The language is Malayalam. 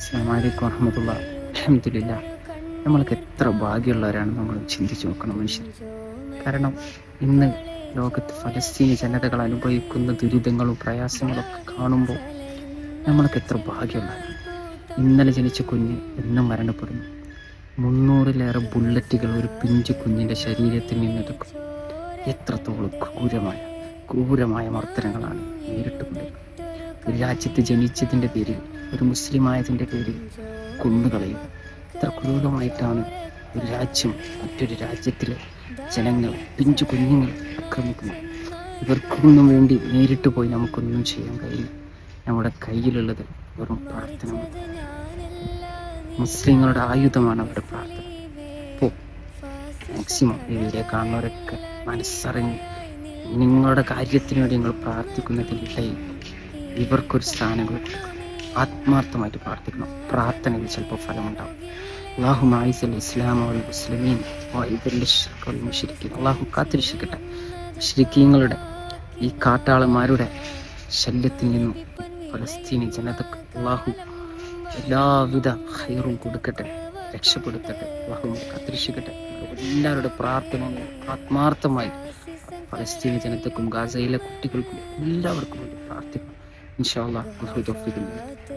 അസ്സലാമു അലൈക്കും വറഹ്മത്തുള്ളാഹി. അൽഹംദുലില്ലാഹ്. നമ്മൾക്ക് എത്ര ഭാഗ്യമുള്ളവരാണ് നമ്മൾ ചിന്തിച്ചു നോക്കണം മനുഷ്യർ. കാരണം ഇന്ന് ലോകത്ത് ഫലസ്തീനി ജനതകൾ അനുഭവിക്കുന്ന ദുരിതങ്ങളും പ്രയാസങ്ങളും ഒക്കെ കാണുമ്പോൾ നമ്മൾക്ക് എത്ര ഭാഗ്യമുള്ളവരാണ്. ഇന്നലെ ജനിച്ച കുഞ്ഞ് ഇന്നും മരണപ്പെടുന്നു. 300-ലേറെ ബുള്ളറ്റുകൾ ഒരു പിഞ്ചു കുഞ്ഞിൻ്റെ ശരീരത്തിൽ നിന്നെടുക്കും. എത്രത്തോളം ക്രൂരമായ മർദ്ദനങ്ങളാണ് നേരിട്ടുകൊണ്ടിരിക്കുന്നത്. ഒരു രാജ്യത്ത് ജനിച്ചതിൻ്റെ പേരിൽ, ഒരു മുസ്ലിമായതിൻ്റെ പേരിൽ കൊന്നുകളയുക. എത്ര ക്രൂരമായിട്ടാണ് ഒരു രാജ്യം മറ്റൊരു രാജ്യത്തിലെ ജനങ്ങൾ, പിഞ്ചു കുഞ്ഞുങ്ങൾ ആക്രമിക്കുന്നത്. ഇവർക്കൊന്നും വേണ്ടി നേരിട്ട് പോയി നമുക്കൊന്നും ചെയ്യാൻ കഴിയില്ല. നമ്മുടെ കയ്യിലുള്ളത് വെറും പ്രാർത്ഥന. മുസ്ലിങ്ങളുടെ ആയുധമാണ് അവരുടെ പ്രാർത്ഥന. അപ്പോൾ മാക്സിമം ഈ വീഡിയോ കാണുന്നവരൊക്കെ മനസ്സറിഞ്ഞ് നിങ്ങളുടെ കാര്യത്തിന് വേണ്ടി നിങ്ങൾ പ്രാർത്ഥിക്കുന്നതിനിടയിൽ ഇവർക്കൊരു സ്ഥാനം കൊടുക്കണം. ആത്മാർത്ഥമായിട്ട് പ്രാർത്ഥിക്കണം. പ്രാർത്ഥനയിൽ ചിലപ്പോൾ ഫലമുണ്ടാകും. അല്ലാഹുമ്മ അഇസ്സൽ ഇസ്ലാമ വൽ മുസ്ലിമീൻ വഅദിൽ ശിർക വൽ മുശ്രിക്കീൻ. അല്ലാഹു കാത്തിരക്ഷിക്കട്ടെ മുശ്രിക്കീങ്ങളുടെ ഈ കാട്ടാളന്മാരുടെ ശല്യത്തിൽ നിന്നും ഫലസ്തീനി ജനതക്ക് അല്ലാഹു എല്ലാവിധ ഖൈറും കൊടുക്കട്ടെ, രക്ഷപ്പെടുത്തട്ടെ. അല്ലാഹു കാത്തിരക്ഷിക്കട്ടെ. എല്ലാവരുടെ പ്രാർത്ഥനയും ആത്മാർത്ഥമായി ഫലസ്തീനി ജനതക്കും ഗാസയിലെ കുട്ടികൾക്കും എല്ലാവർക്കും വേണ്ടി പ്രാർത്ഥിക്കണം. ഇൻഷാ അല്ലാഹ്. അല്ലാഹു തൗഫീഖ് നൽകട്ടെ.